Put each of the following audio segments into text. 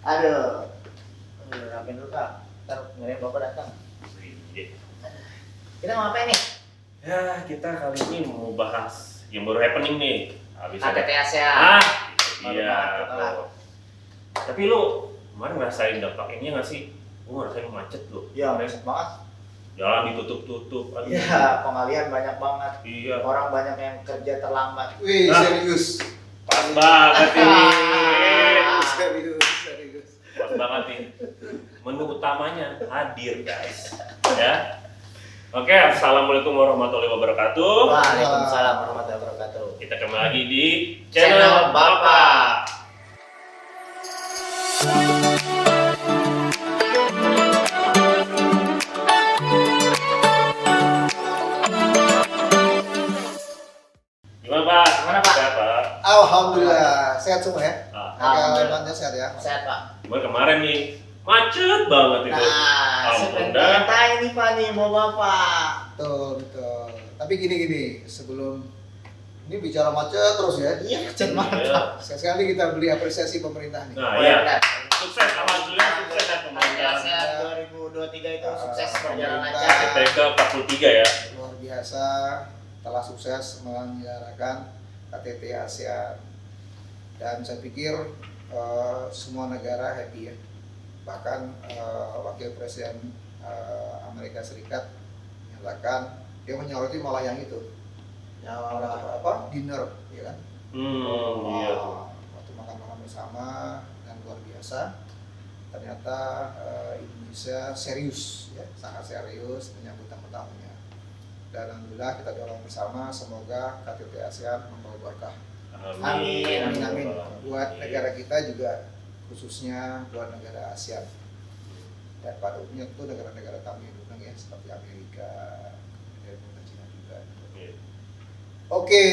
Aduh, rapiin dulu Kak. Ntar ngeliat bapak datang. Kita mau ngapain nih? Ya, kita kali ini mau bahas yang baru happening nih. Habis KTT ASEAN. Iya. Tapi lu kemarin ngerasain dampak ini nggak sih? Gua ngerasain macet lu. Iya, macet banget. Jalan ditutup-tutup. Iya, pengalihan banyak banget. Iya. Orang banyak yang kerja terlambat. Wih, serius. Pas banget ini. Serius. Pas banget nih. Menu utamanya hadir, guys. Ya. Oke, assalamualaikum warahmatullahi wabarakatuh. Waalaikumsalam warahmatullahi wabarakatuh. Kita kembali lagi di Channel channel Bapak. Gimana Pak? Gimana, Pak? Sehat, Pak? Alhamdulillah, sehat semua ya. Alhamdulillah. Kakak sehat ya. Sehat Pak. Gimana kemarin nih? Macet banget itu. Nah, Ampun saya dah. pengen ini Pak nih, mau Bapak. Betul. Tapi gini, sebelum ini bicara macet terus ya. Iya, macet Iya. banget. Sekali kita beri apresiasi pemerintah nih. Nah, Oh, iya. benar. Sukses, alhamdulillah sukses ya pemerintah. ASEAN 2023 itu sukses berjalan pemerintah. lancar. KTT 43 ya. Luar biasa telah sukses menyelenggarakan KTT ASEAN. Dan saya pikir semua negara happy ya. Bahkan Wakil Presiden Amerika Serikat menyatakan dia menyoroti malah yang itu. Dinner, ya kan? Iya tuh. Waktu makan-makan bersama dan luar biasa. Ternyata Indonesia serius, ya, sangat serius menyambut tamu-tamunya. Dan alhamdulillah kita doakan bersama semoga KTT ASEAN membawa berkah. Amin. Amin. Buat negara kita juga, khususnya buat negara ASEAN. Dan pada umumnya itu negara-negara tamu yang diundang ya, seperti Amerika, kemudian China juga. Iya. Oke,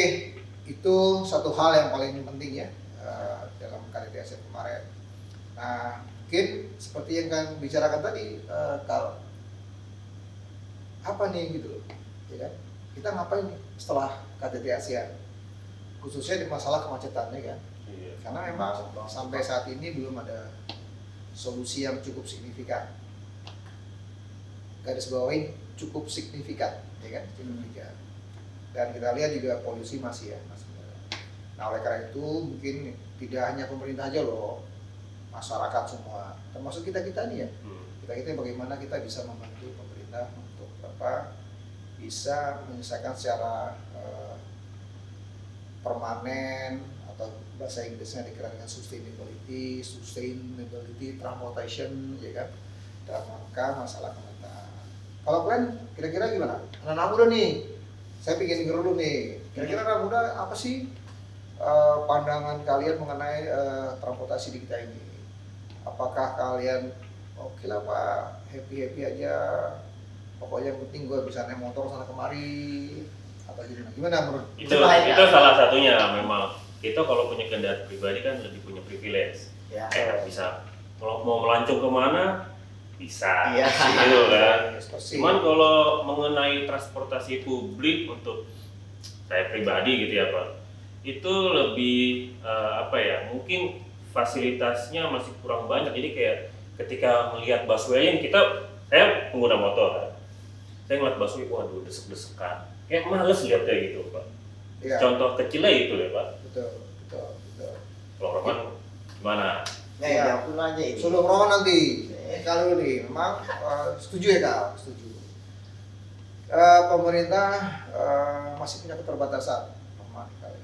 itu satu hal yang paling penting ya dalam KTT ASEAN kemarin. Nah, mungkin seperti yang kan bicarakan tadi, kalau apa nih gitu loh, ya kan? Kita ngapain nih setelah KTT ASEAN? Khususnya di masalah kemacetannya kan? Iya. Karena memang sampai saat ini belum ada solusi yang cukup signifikan. Garis bawahi cukup signifikan, ya kan? Signifikan. Dan kita lihat juga polusi masih ada. Nah, oleh karena itu mungkin tidak hanya pemerintah aja loh, masyarakat semua, termasuk kita nih ya. Kita bagaimana kita bisa membantu pemerintah untuk bisa menyelesaikan secara permanen, atau bahasa Inggrisnya dikira dengan sustainability transportation, ya kan, dalam rangka masalah kemacetan. Kalau kalian kira-kira gimana? Anak-anak muda nih, saya bikin denger dulu nih. Kira-kira anak muda apa sih pandangan kalian mengenai transportasi di kita ini? Apakah kalian oke lah Pak, happy aja, pokoknya yang penting gue bisa naik motor sana kemari, atau gimana menurut? Itu salah satunya memang. Kita kalau punya kendaraan pribadi kan lebih punya privilege. Ya. Bisa mau melancong kemana bisa, Iya. gitu kan. Persis. Cuman kalau mengenai transportasi publik untuk saya pribadi gitu ya Pak, itu lebih mungkin fasilitasnya masih kurang banyak. Jadi kayak ketika melihat busway, saya pengguna motor kan, saya ngeliat busway, waduh desek-desekan, kayak males lihatnya gitu Pak. Ya. Contoh kecilnya itu ya Pak. Betul. Kalau Roman gimana? Ya, jawab dulu aja ini. Sebelum Roman nanti, kalau ini memang setuju ya Kak, setuju. Pemerintah masih punya keterbatasan,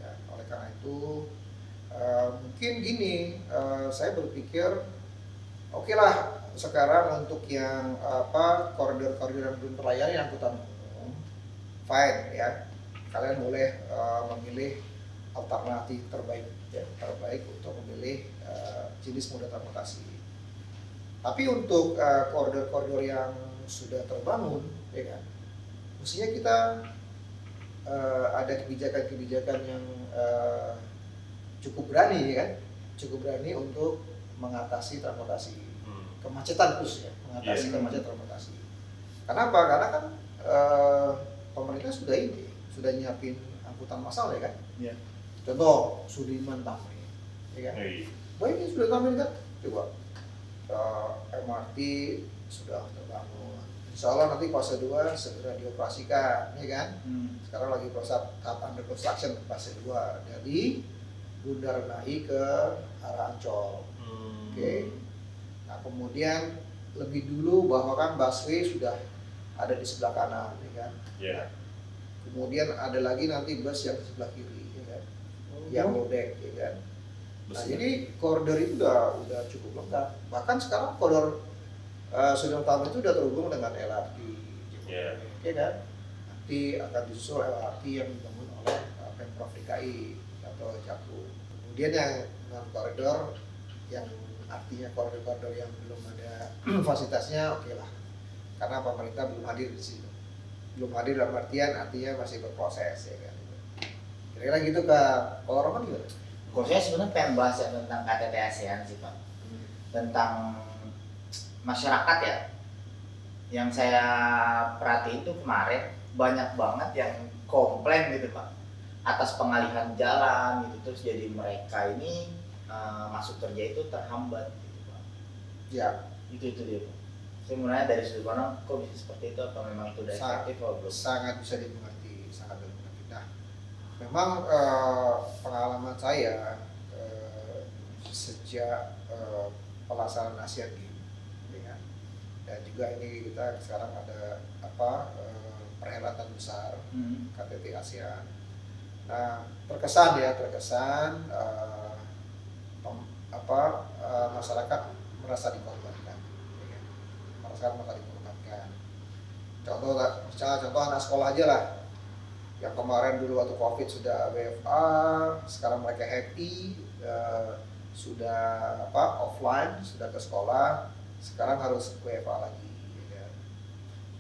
ya. Oleh karena itu mungkin gini, saya berpikir oke lah sekarang untuk yang koridor-koridor yang belum terlayani angkutan umum, fine ya, kalian boleh memilih alternatif terbaik untuk memilih jenis moda transportasi. Tapi untuk koridor-koridor yang sudah terbangun, ya kan, mestinya kita ada kebijakan-kebijakan yang cukup berani, ya kan, untuk mengatasi transportasi kemacetan khususnya, kemacetan transportasi. Kenapa? Karena kan pemerintah sudah nyiapin angkutan massal, ya kan. Iya. Contoh Sudirman Tamrin, ya kan. Iya. Baik, ini sudah Tamrin kan, coba MRT sudah terbangun. Insya Allah nanti fase 2 segera dioperasikan, ya kan? Sekarang lagi tahap under construction fase 2 dari Bundaran HI ke arah Ancol. Oke. Nah kemudian lebih dulu bahwa kan busway sudah ada di sebelah kanan, ya kan? Yeah. Kemudian ada lagi nanti bus yang di sebelah kiri, ya kan? Yang low deck, ya kan? Nah jadi koridor itu udah cukup lengkap. Bahkan sekarang koridor Sudirman Tamrin itu udah terhubung dengan LRT, Yeah. ya kan? Nanti akan disusul LRT yang dibangun oleh Pemprov DKI atau Jakpro. Kemudian yang non koridor yang artinya koridor-koridor yang belum ada fasilitasnya, oke lah, karena pemerintah belum hadir di situ. Belum hadir dalam artian artinya masih berproses, ya kan? Kira-kira gitu Kak. Kalau Roman gimana? Kalau saya sebenarnya pengen bahas ya tentang KTT ASEAN sih Pak, tentang masyarakat ya. Yang saya perhatiin itu kemarin banyak banget yang komplain gitu Pak atas pengalihan jalan gitu, terus jadi mereka ini masuk kerja itu terhambat gitu Pak. Ya, Itu dia Pak. Saya mau nanya dari sudut pandang kok bisa seperti itu, apa memang itu udah efektif atau belum? sangat bisa dimengerti, sangat dimengerti. Nah, memang pengalaman saya sejak pelaksanaan Asian Games, ya kan? Dan juga ini kita sekarang ada perhelatan besar KTT ASEAN. Nah, terkesan masyarakat merasa dikorbankan, ya kan? Masyarakat merasa dikorbankan. Contoh anak sekolah aja lah, yang kemarin dulu waktu COVID sudah WFA, sekarang mereka happy, sudah offline, sudah ke sekolah, sekarang harus WFA lagi, ya kan?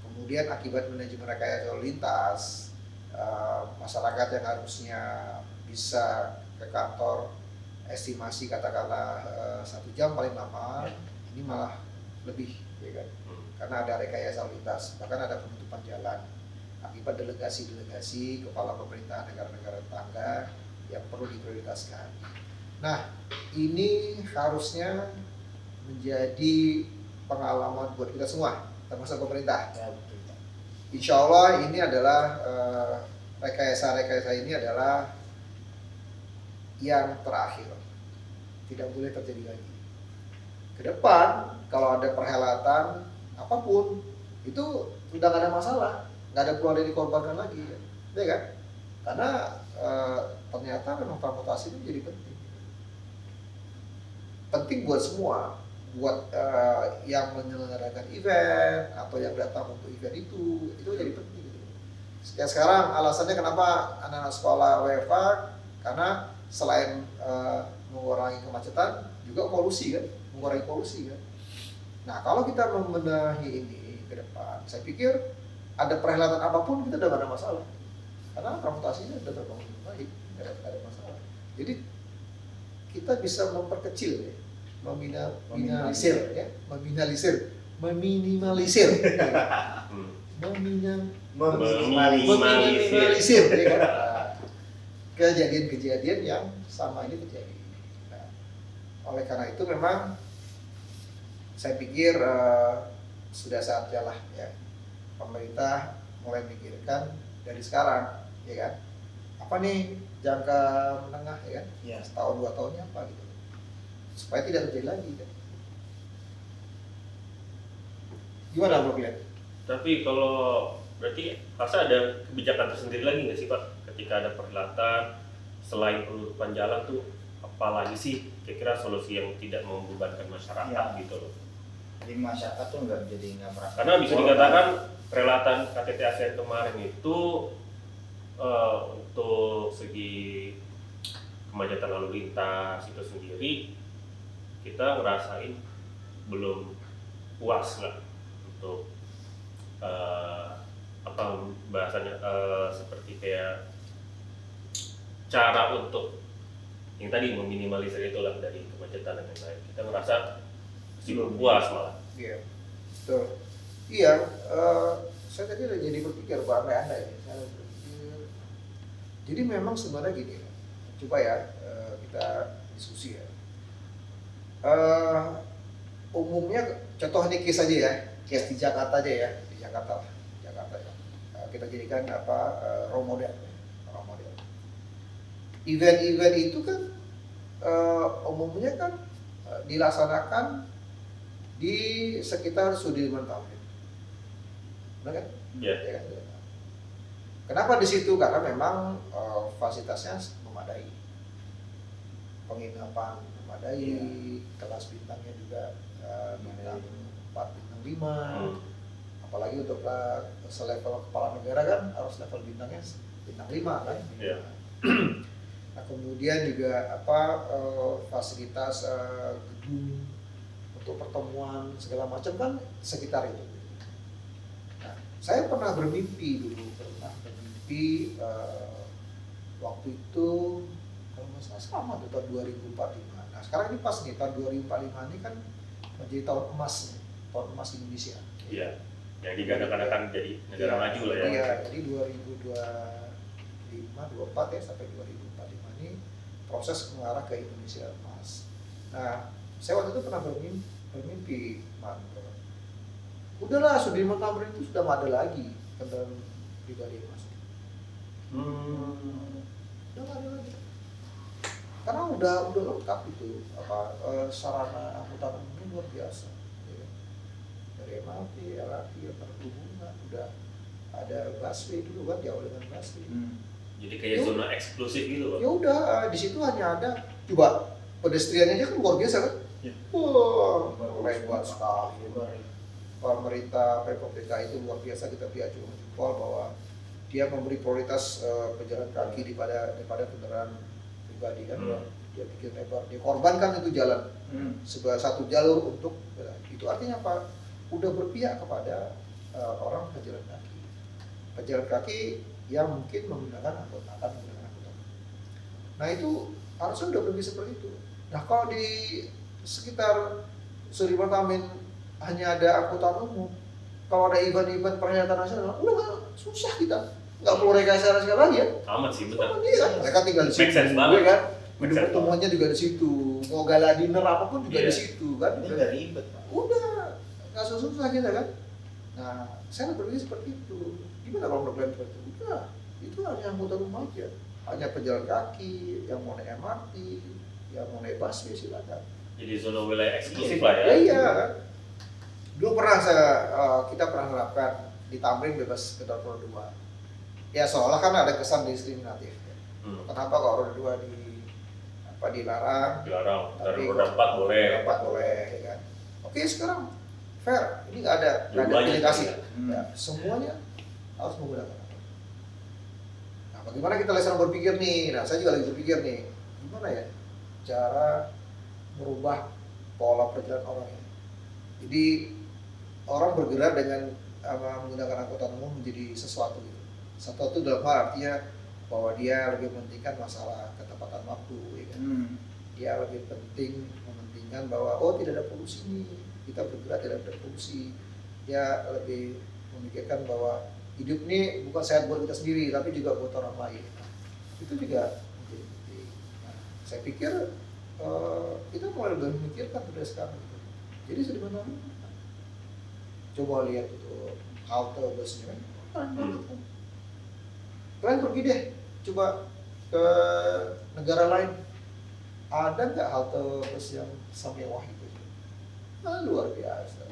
Kemudian akibat manajemen rekayasa lalu lintas, masyarakat yang harusnya bisa ke kantor estimasi katakanlah 1 jam paling lama, ini malah lebih, ya kan? Karena ada rekayasa lalu lintas, bahkan ada penutupan jalan akibat delegasi-delegasi kepala pemerintahan negara-negara tetangga yang perlu diprioritaskan. Nah, ini harusnya menjadi pengalaman buat kita semua, termasuk pemerintah. Ya, betul Pak. Insya Allah ini adalah rekayasa ini adalah yang terakhir, tidak boleh terjadi lagi. Ke depan kalau ada perhelatan apapun itu udah nggak ada masalah, nggak ada perlu ada dikorbankan lagi, ya kan? Karena ternyata memang transportasi itu jadi penting buat semua, buat yang menyelenggarakan event atau yang datang untuk event itu jadi penting gitu. Sekarang alasannya kenapa anak-anak sekolah WFA, karena selain mengurangi kemacetan juga polusi kan, mengurangi polusi kan. Nah kalau kita membenahi ini ke depan, saya pikir ada perhelatan apapun kita udah gak ada masalah, karena transportasinya udah terbangun dengan baik, nggak ada masalah. Jadi kita bisa memperkecil ya, meminimalisir, ya kan? Kejadian-kejadian yang sama ini terjadi. Nah, oleh karena itu memang saya pikir sudah saatnya lah ya pemerintah mulai memikirkan dari sekarang, ya kan? Apa nih jangka menengah, ya kan? Ya. Setahun 2 tahunnya apa gitu, supaya tidak terjadi lagi kan? Gimana Bro Glenn? Tapi kalau berarti rasa ada kebijakan tersendiri lagi nggak sih Pak ketika ada perhelatan selain penutupan jalan tuh, apalagi sih kira-kira solusi yang tidak membebankan masyarakat Ya. gitu loh? Jadi masyarakat tuh nggak merasa. Karena bisa dikatakan perhelatan KTT ASEAN kemarin itu untuk segi kemacetan lalu lintas itu sendiri kita ngerasain belum puas lah untuk apa bahasanya seperti kayak cara untuk yang tadi meminimalisir itulah dari kemacetan dan lain-lain. Kita ngerasa masih belum puas malah. Iya, betul. Iya, saya tadi jadi berpikir Pak Anda ya. Saya berpikir, jadi memang sebenarnya gini, coba ya kita diskusi ya. umumnya contoh ini case aja ya, case di Jakarta aja ya, di Jakarta lah, Jakarta ya. Kita jadikan role model, role model. Event-event itu kan umumnya kan dilaksanakan di sekitar Sudirman Tamrin, benar kan? Iya. Ya kan? Kenapa di situ? Karena memang fasilitasnya memadai, penginapan memadai, kelas bintangnya juga bintang 4, bintang 5. Apalagi untuk selevel kepala negara kan harus level bintangnya bintang 5 kan. Iya. Nah, kemudian juga fasilitas gedung untuk pertemuan segala macam kan sekitar itu. Nah, saya pernah bermimpi waktu itu kalau nggak salah sama tuh tahun 2045. Nah sekarang ini pas nih tahun 2045 ini kan menjadi tahun emas nih, tahun emas Indonesia. Iya. Yang digadang-gadangkan jadi negara maju lah ya. Iya, jadi 2025, 24 ya sampai 2045 ini proses mengarah ke Indonesia emas. Nah, saya waktu itu pernah bermimpi, udahlah Sudirman Tamrin itu sudah nggak ada lagi kendaraan pribadi mas. Udah nggak ada lagi. Karena udah lengkap itu sarana angkutan umumnya luar biasa. Ya. Dari MRT, LRT, perhubungan, udah ada busway dulu kan, jauh dengan busway. Jadi kayak zona eksklusif gitu Pak. Ya udah, di situ hanya ada coba pedestriannya aja kan luar biasa kan. Ya. Wah, lebar sekali. Pemerintah Pemprov DKI itu luar biasa, kita acungan jempol bahwa dia memberi prioritas pejalan kaki daripada kendaraan pribadi kan. Dia bikin lebar, dia korbankan itu jalan sebagai satu jalur untuk itu artinya apa? Udah berpihak kepada orang pejalan kaki yang mungkin menggunakan angkutan. Nah itu harusnya udah pergi seperti itu. Nah kalau di sekitar Sudirman Tamrin hanya ada angkutan umum, kalau ada event-event perhelatan nasional, udah susah kita, nggak perlu rekayasa sekali lagi ya. Amat sih benar. Iya kan, mereka tinggal di situ, kan. Gedung pertemuannya juga di situ, mau gala dinner apapun juga di situ kan. Ini udah ribet Pak. Udah nggak susah kita kan. Nah saya berpikir seperti itu. Gimana kalau berpikir seperti itu? Udah, itu hanya angkutan umum aja, hanya pejalan kaki, yang mau naik MRT, yang mau naik busway silakan. Jadi zona wilayah eksklusif lah ya. Iya kan. Dulu kita pernah menerapkan di Tamrin bebas kendaraan roda 2. Ya seolah kan ada kesan diskriminatif. Kenapa kok roda 2 dilarang? Dilarang. Tapi roda 4 boleh. Roda 4 boleh ya kan. Oke sekarang fair, ini nggak ada pilih kasih. Ya, semuanya harus menggunakan. Nah, bagaimana kita lesson berpikir nih? Nah, saya juga lagi berpikir nih, gimana ya cara merubah pola perjalanan orang ini. Jadi orang bergerak dengan menggunakan angkutan umum menjadi sesuatu gitu. Sesuatu dalam hal artinya bahwa dia lebih mementingkan masalah ketepatan waktu, ya kan? Dia lebih penting mementingkan bahwa tidak ada polusi nih, kita bergerak tidak ada polusi. Dia lebih memikirkan bahwa hidup ini bukan sehat buat kita sendiri, tapi juga buat orang lain. Itu juga menjadi penting. Nah, saya pikir kita mulai memikirkan dari sekarang. Jadi sudah benar. Coba lihat itu halte busnya, kalian pergi deh, coba ke negara lain, ada nggak halte bus yang semewah itu? Luar biasa.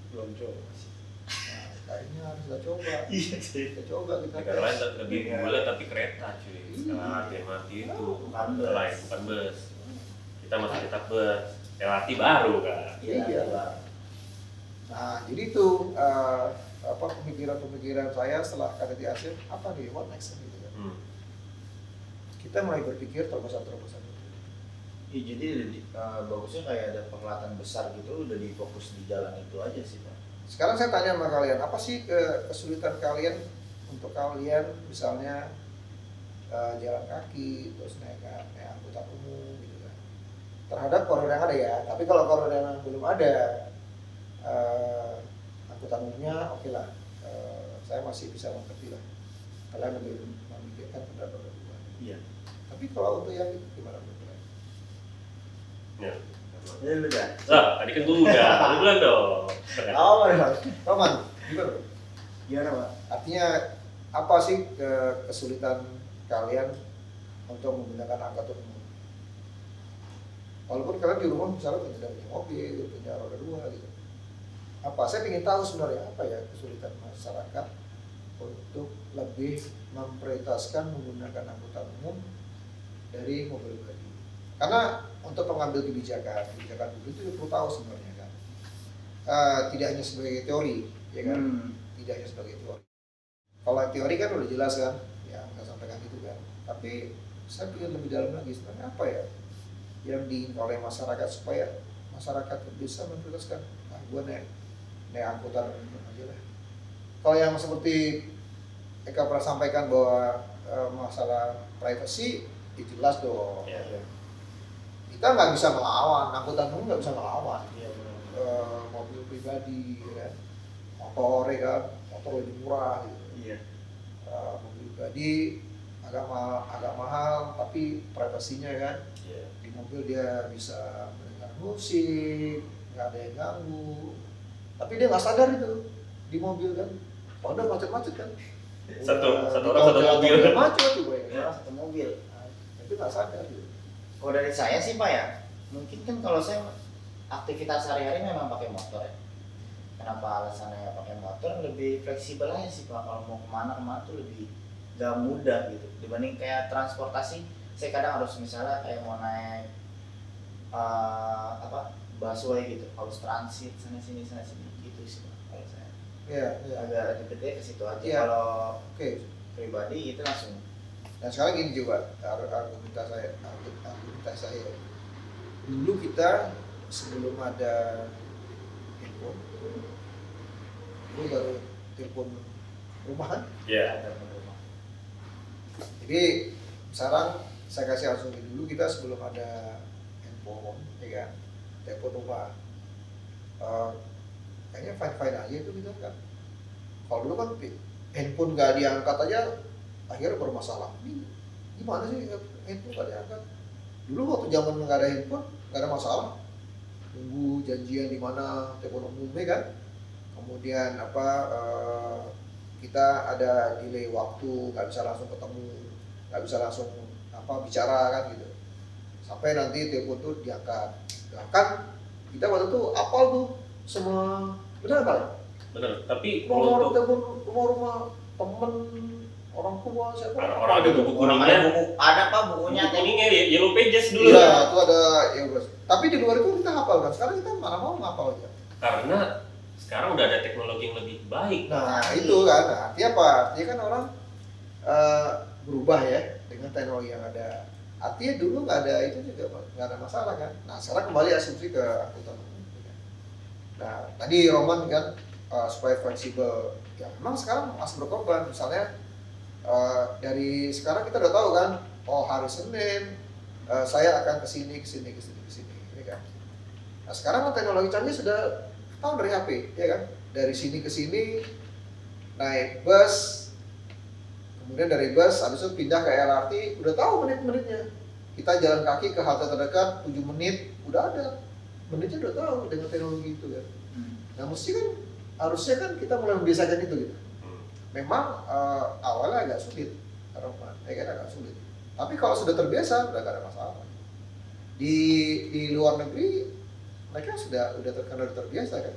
Belum coba. Nah, kayaknya harus kita coba. Iya sih. Kita coba kita Negara lain lebih mulai tapi kereta cuy. Iya. LRT itu Bukan lain, bukan bus. Kita masih tetap bus. LRT baru kan. Iya. Nah, jadi itu pemikiran-pemikiran saya setelah KTT Asia, apa nih, what next gitu kan. Kita mulai berpikir terobosan-terobosan itu. Iya, jadi bagusnya kayak ada perhelatan besar gitu, udah difokus di jalan itu aja sih Pak. Sekarang saya tanya sama kalian, apa sih kesulitan kalian untuk kalian misalnya jalan kaki, terus naik angkutan umum gitu kan. Terhadap corona yang ada ya, tapi kalau corona yang belum ada, angkutan umumnya oke lah, saya masih bisa mengerti lah. Kalian lebih memikirkan kendaraan roda 2. Iya. Tapi kalau untuk yang itu gimana menurut kalian? Ya. Ya lu dah. Tadi kan gua udah, lu bilang dong. Oh, Bang. Roman, gimana bro? Gimana, Pak? Artinya apa sih kesulitan kalian untuk menggunakan angkutan umum? Walaupun kalian di rumah misalnya tidak punya mobil, punya roda dua gitu. Apa? Saya ingin tahu sebenarnya apa ya kesulitan masyarakat untuk lebih memprioritaskan menggunakan angkutan umum dari mobil pribadi. Karena untuk pengambil kebijakan publik itu perlu tahu sebenarnya kan. Tidak hanya sebagai teori, ya kan? Tidak hanya sebagai teori. Kalau teori kan udah jelas kan, ya saya sampaikan itu kan. Tapi saya pikir lebih dalam lagi sebenarnya apa ya yang diinginkan oleh masyarakat supaya masyarakat bisa memprioritaskan. Nah, gue naik angkutan umum aja lah. Kalau yang seperti Eka pernah sampaikan bahwa masalah privacy itu jelas dong. Ya. Kita nggak bisa melawan, angkutan umum nggak bisa melawan. Iya, benar. Mobil pribadi, ya kan? Motor, ya kan? Motor lebih murah. Gitu. Iya. Mobil pribadi agak mahal, tapi privasinya kan Iya. di mobil dia bisa mendengar musik, nggak ada yang ganggu. Tapi dia nggak sadar itu di mobil kan, udah macet-macet kan. Satu orang satu mobil. Macet tuh gue. Orang satu mobil. Itu nggak sadar gitu. Kalau dari saya sih, Pak, ya, mungkin kan kalau saya aktivitas sehari-hari memang pakai motor ya. Kenapa alasannya pakai motor? Lebih fleksibel aja sih, Pak. Kalau mau kemana tuh lebih gak mudah gitu. Dibanding kayak transportasi, saya kadang harus misalnya kayak mau naik busway gitu, harus transit sana sini gitu sih, Pak. Kalau saya Iya. agak ribetnya ke situ aja. Iya. Kalau Oke. pribadi itu langsung. Nah sekarang gini juga argumentasi saya. Dulu kita sebelum ada handphone, dulu baru telepon rumah kan. Iya. Ada rumah. Jadi sekarang saya kasih asumsi dulu kita sebelum ada handphone, ya kan, telepon rumah. Kayaknya fine aja itu gitu kan. Kalau dulu kan handphone nggak diangkat aja akhirnya bermasalah. Ini gimana sih handphone nggak diangkat? Dulu waktu zaman nggak ada handphone nggak ada masalah. Tunggu janjian di mana telepon umumnya kan. Kemudian kita ada delay waktu, nggak bisa langsung ketemu, nggak bisa langsung bicara kan gitu. Sampai nanti telepon tuh diangkat. Nah, kan kita waktu itu apal tuh semua, benar kan? Bener. Tapi Nomor untuk telepon rumah temen, orang tua, siapa? orang ada buku Orang ada kuningnya, buku, ada Pak bukunya. buku kuningnya Yellow Pages dulu. Iya, itu ada ya bos. Tapi di luar itu kita hafal kan. Sekarang kita mana mau ngapal aja. Karena sekarang udah ada teknologi yang lebih baik. Nah itu kan, nah, artinya apa? Artinya kan orang berubah ya dengan teknologi yang ada. Artinya dulu nggak ada itu juga nggak ada masalah kan. Nah sekarang kembali asumsi ke angkutan umum. Nah tadi Roman kan supaya fleksibel. Ya memang sekarang masih berkorban. Misalnya dari sekarang kita udah tahu kan, oh hari Senin saya akan kesini, ya kan. Nah sekarang teknologi canggih sudah tahu dari HP, ya kan. Dari sini ke sini naik bus, kemudian dari bus habis itu pindah ke LRT, udah tahu menit-menitnya. Kita jalan kaki ke halte terdekat 7 menit, udah ada menitnya, udah tahu dengan teknologi itu kan. Nah mesti kan harusnya kan kita mulai membiasakan itu gitu. Memang awalnya agak sulit, agak sulit. Tapi kalau sudah terbiasa udah gak ada masalah. Di luar negeri mereka sudah terbiasa kan,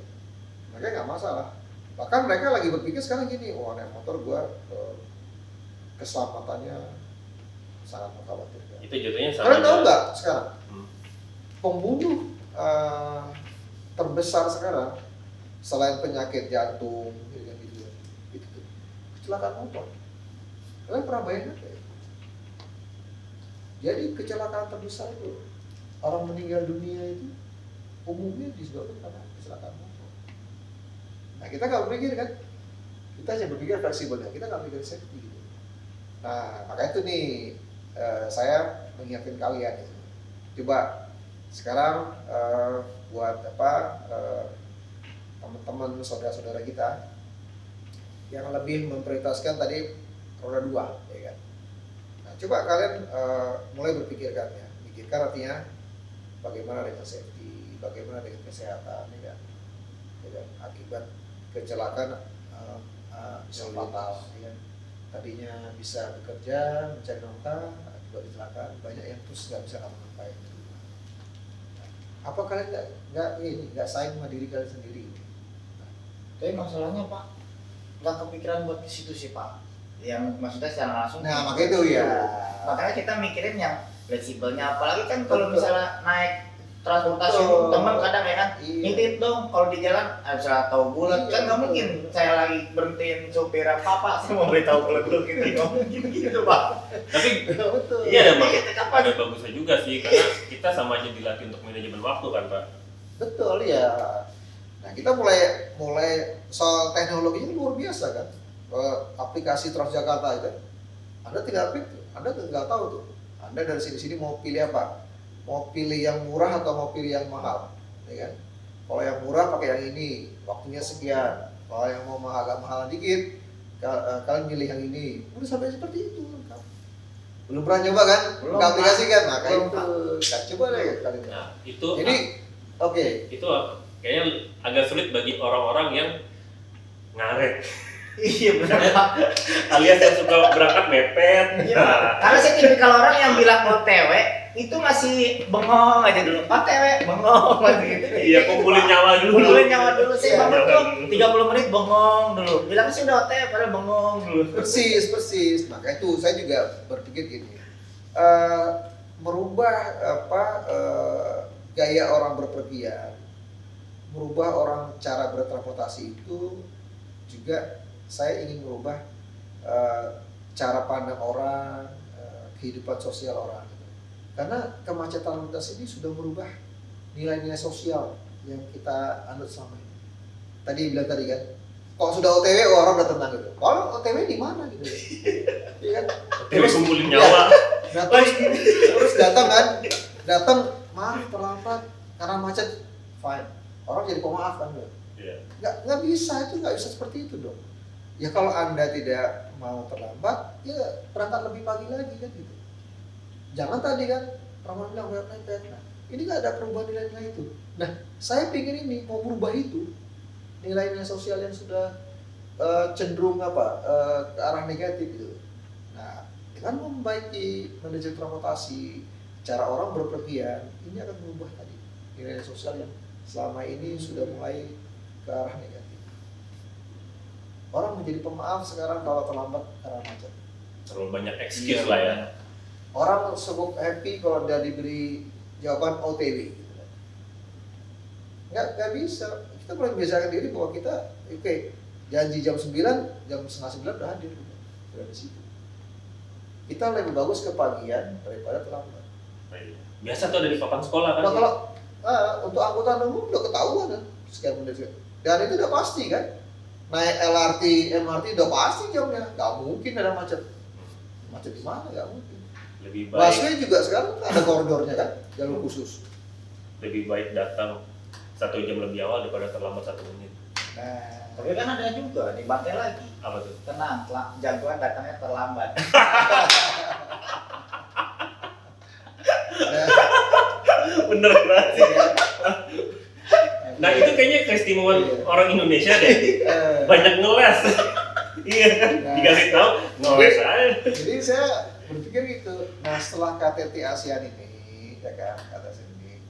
mereka nggak masalah. Bahkan mereka lagi berpikir sekarang gini, wah naik motor gua keselamatannya sangat mengkhawatirkan. Itu jatuhnya sama. Kalian tahu nggak sekarang pembunuh terbesar sekarang selain penyakit jantung gitu, itu kecelakaan motor. Kalian pernah bayangkan nggak? Jadi kecelakaan terbesar itu orang meninggal dunia itu umumnya disebabkan karena kecelakaan motor. Nah kita nggak berpikir kan, kita hanya berpikir fleksibel, kita nggak berpikir safety gitu. Nah maka itu nih saya mengingatkan kalian gitu. Coba sekarang buat teman-teman saudara-saudara kita yang lebih memprioritaskan tadi roda 2, ya kan. Nah coba kalian mulai berpikirkan ya, pikirkan artinya bagaimana dengan safety, bagaimana dengan kesehatan, ya kan? Ya kan? Akibat kecelakaan bisa fatal, ya kan? Tadinya bisa bekerja, mencari nafkah, akibat kecelakaan banyak yang terus nggak bisa ngapa-ngapain. Apa kalian nggak sayang sama diri kalian sendiri? Tapi masalahnya Pak, nggak kepikiran buat ke situ sih Pak. Yang maksudnya secara langsung. Nah, makanya itu ya. Makanya kita mikirin yang fleksibelnya, apalagi kan kalau Betul. misalnya naik transportasi Betul. teman kadang ya kan, Iya. nitip dong kalau di jalan bisa tahu bulat Iya, kan nggak betul. mungkin saya lagi berhentiin supir apa saya mau beritahu bulat dulu gitu nggak mungkin gitu Pak. Tapi Betul. iya ada Iya, kapan? ada bagusnya juga sih, karena kita sama aja dilatih untuk manajemen waktu kan Pak. Betul ya. Nah, kita mulai soal teknologinya luar biasa kan. Aplikasi Transjakarta itu, Anda tinggal klik, Anda tinggal tahu tuh. Anda dari sini mau pilih apa? Mau pilih yang murah atau mau pilih yang mahal, ya kan? Kalau yang murah pakai yang ini, waktunya sekian. Kalau yang mau agak mahal dikit, kalian pilih yang ini. Udah sampai seperti itu. Belum pernah nyoba kan? Belum, Ke aplikasi kan? Nah, kayak Belum, itu. Nah, coba deh kalian. Nah, itu Jadi, oke. itu kayaknya agak sulit bagi orang-orang yang ngaret Iya benar Pak. alias yang suka berangkat mepet. Iya, Pak. Karena saya tipikal orang yang bilang OTW itu masih bengong aja dulu. OTW bengong masih gitu. Iya, kumpulin nyawa dulu. Kumpulin nyawa dulu sih, Iya, bangun nyawa tuh dulu. 30 menit bengong dulu. Bilang sih udah OTW padahal bengong dulu. Persis. Maka itu saya juga berpikir gini, merubah gaya orang berpergian, merubah orang cara bertransportasi itu juga saya ingin merubah cara pandang orang, kehidupan sosial orang. Karena kemacetan lalu lintas ini sudah merubah nilai-nilai sosial yang kita anut selama ini. Tadi bilang tadi kan, kalau sudah OTW orang udah tenang gitu. Kalau OTW di mana gitu? Iya kan? Terus kumpulin nyawa. Terus datang maaf terlambat karena macet, fine. Orang jadi pemaaf kan? Iya. Nggak bisa, itu nggak bisa seperti itu dong. Ya kalau Anda tidak mau terlambat, ya berangkat lebih pagi lagi kan gitu. Jangan tadi kan Rahman bilang mepet. Nah, ini nggak ada perubahan nilai-nilai itu. Nah, saya pikir ini mau berubah itu nilai-nilai sosial yang sudah cenderung ke arah negatif gitu. Nah, dengan memperbaiki manajemen transportasi, cara orang berpergian, ini akan berubah tadi nilai sosial yang selama ini sudah mulai ke arah negatif. Orang menjadi pemaaf sekarang kalau terlambat karena macet. Terlalu banyak excuse lah ya. Orang cukup happy kalau dia diberi jawaban OTW. Gitu. Nggak bisa. Kita mulai membiasakan diri bahwa kita, oke, janji jam 9, jam setengah 9 udah hadir. Udah di situ. Kita lebih bagus kepagian daripada terlambat. Biasa tuh ada di papan sekolah kan. Nah, kalau untuk angkutan umum udah ketahuan kan, sekian menit. Dan itu udah pasti kan. Naik LRT, MRT udah pasti jamnya. Nggak mungkin ada macet. Macet di mana? Nggak mungkin. Lebih Busway baik juga sekarang ada koridornya kan, jalur khusus. lebih baik datang 1 jam lebih awal daripada terlambat 1 menit. Nah, Tapi kan ada juga dibantai lagi. Apa tuh? Tenang, jagoan datangnya terlambat. Bener banget sih. ya. Nah itu kayaknya keistimewaan Iya. orang Indonesia deh. Banyak ngeles. Iya kan? Nah. Dikasih tahu ngeles aja. Jadi saya berpikir gitu. Nah, setelah KTT ASEAN ini, ya kan, kata saya ini,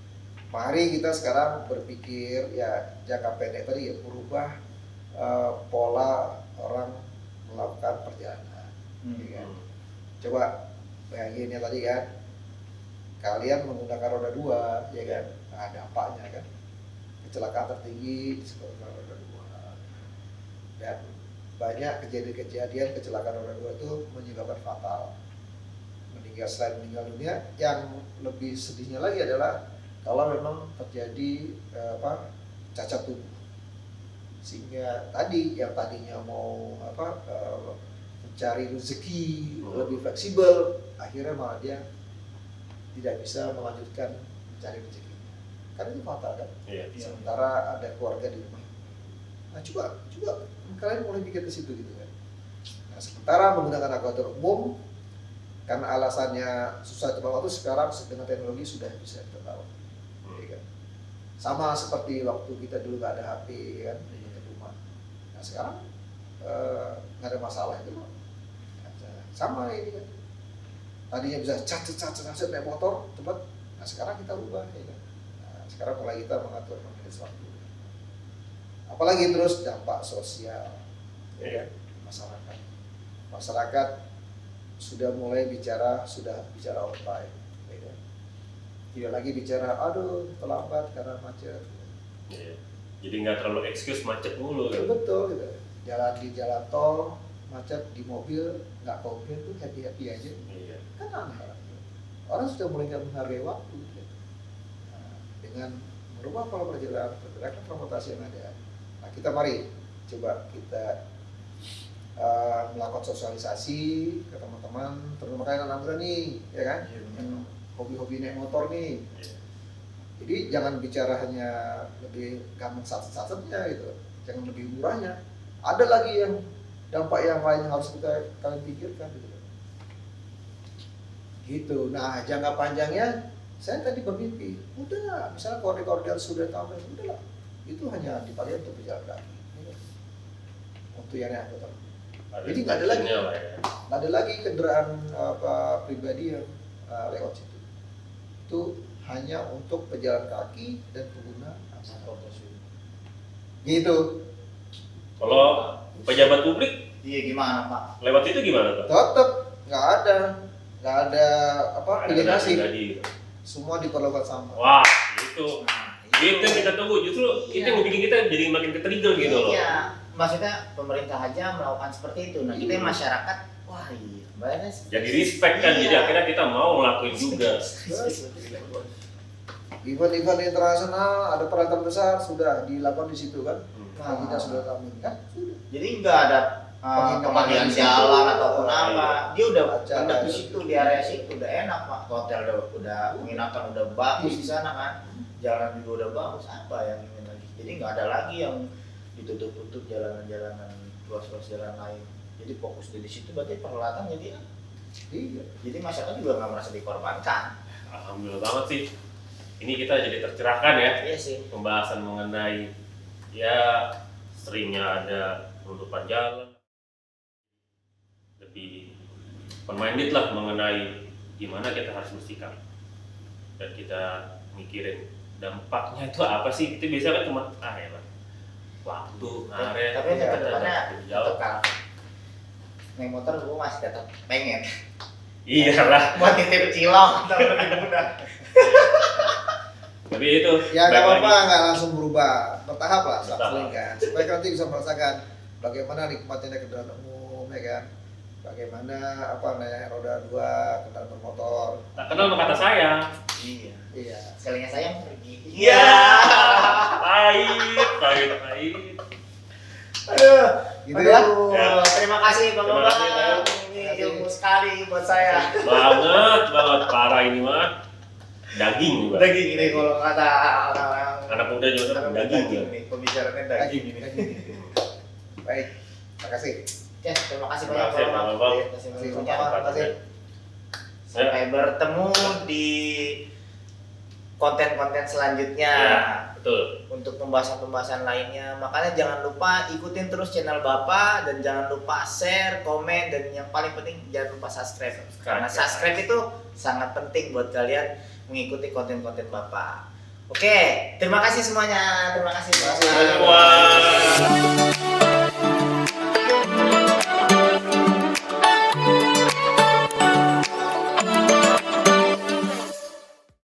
mari kita sekarang berpikir ya jangka pendek tadi ya, merubah pola orang melakukan perjalanan. Ya kan? Coba bayangin ya tadi kan, kalian menggunakan roda 2, ya kan, nah, dampaknya kan kecelakaan tertinggi disebabkan roda 2 dan banyak kejadian-kejadian kecelakaan roda 2 itu menyebabkan fatal, selain meninggal dunia. Yang lebih sedihnya lagi adalah kalau memang terjadi cacat tubuh, sehingga tadi yang tadinya mau mencari rezeki lebih fleksibel, akhirnya malah dia tidak bisa melanjutkan mencari rezeki. Kan itu fatal kan? Iya. Sementara ada keluarga di rumah. Nah, coba kalian mulai pikir ke situ gitu kan. Nah, sementara menggunakan angkutan umum karena alasannya susah tepat waktu, sekarang dengan teknologi sudah bisa kita tahu. Ya kan? Sama seperti waktu kita dulu nggak ada HP kan di rumah. Nah sekarang nggak ada masalah itu loh. Sama ini kan. Tadinya bisa cat naik motor cepat. Nah sekarang kita ubah ya kan. Nah, sekarang mulai kita mengatur manage waktu. Apalagi terus dampak sosial ya kan? Masyarakat. Masyarakat sudah mulai bicara online. Ya kan? Tidak lagi bicara aduh terlambat karena macet. Iya. Jadi nggak terlalu excuse macet mulu kan. Betul gitu. Jalan di jalan tol macet di mobil nggak komplain tuh happy aja. Iya. Kan aneh orang sudah mulai nggak menghargai waktu gitu. Nah, dengan merubah pola perjalanan pergerakan transportasi yang ada. Nah kita mari coba kita melakukan sosialisasi ke teman-teman, terutama kalian anak muda nih, ya kan? Yang hobi-hobi naik motor nih. Iya. Jadi jangan bicara hanya lebih gampang satsetnya gitu, jangan lebih murahnya. Ada lagi yang dampak yang lain yang harus kalian pikirkan gitu. Gitu. Nah jangka panjangnya saya tadi bermimpi, udah misalnya koridor sudah tambah, udahlah itu hanya dipakai untuk berjalan kaki, untuk yang naik motor. Jadi nggak ada lagi, lah ya. nggak ada lagi kendaraan pribadi yang lewat situ. Itu hanya untuk pejalan kaki dan pengguna transportasi. Gitu. Kalau pejabat publik Iya gimana Pak? lewat itu gimana Pak? Tetap nggak ada apa Ada pilih kasih. pribadi gitu. Semua diperlakukan sama. Wah, itu. Nah, Itu yang kita tunggu. Justru itu yang bikin kita jadi makin ke-trigger gitu loh. Iya, maksudnya pemerintah aja melakukan seperti itu. Nah kita masyarakat, wah iya, bayarnya Jadi respect kan, jadi Iya. akhirnya kita mau ngelakuin juga. Event-event internasional ada peralatan besar sudah dilakukan di situ kan. Nah, kita sudah tampil kan sudah. Jadi nggak ada pengalihan jalan ataupun Iya. apa. Dia udah Acara. mendapat di situ, di area situ udah enak Pak. Hotel udah penginapan udah bagus di sana kan. Jalan juga udah bagus. Apa yang ingin lagi? Jadi nggak ada lagi yang ditutup-tutup jalanan-jalanan ruas-ruas jalan lain. Jadi fokus di situ berarti peralatan jadi Iya. jadi masyarakat juga nggak merasa dikorbankan. Alhamdulillah banget sih. Ini kita jadi tercerahkan ya. Iya sih. Pembahasan mengenai ya seringnya ada penutupan jalan. Lebih open-minded lah mengenai gimana kita harus bersikap. Dan kita mikirin dampaknya itu apa sih? Kita biasanya kan cuma ya lah. Waktu, area, Tapi untuk kedepannya jauh. tetap kalau naik motor gue masih tetap pengen Iya lah. buat titip cilok atau lebih mudah. Tapi itu Ya nggak baik apa-apa, lagi. nggak langsung berubah, bertahap lah, Bertahap. seling kan. Supaya nanti bisa merasakan bagaimana nikmatnya naik kendaraan umum, ya kan. Bagaimana apa naik roda 2 kendaraan bermotor. Tak kenal sama kata saya. Iya. Iya. Sekalinya sayang pergi. Iya. Pahit. Aduh. Gitu Aduh, ya. terima kasih Bang Terima Bang. kasih, Bang. Ini ilmu sekali buat saya. banget parah ini mah. Daging juga. Daging ini kalau kata orang Anak muda juga kan daging ya. nih, pembicaraannya daging ini. Baik, makasih. Ya, terima kasih Terima banyak kasih, Bang. Bang Bang. Terima kasih banyak. Terima kasih. Sampai bertemu di konten-konten selanjutnya. Ya, betul. Untuk pembahasan-pembahasan lainnya. Makanya jangan lupa ikutin terus channel Bapak dan jangan lupa share, komen dan yang paling penting jangan lupa subscribe. Karena subscribe itu sangat penting buat kalian mengikuti konten-konten Bapak. Oke, terima kasih semuanya. Terima kasih Terima kasih semua. Semua.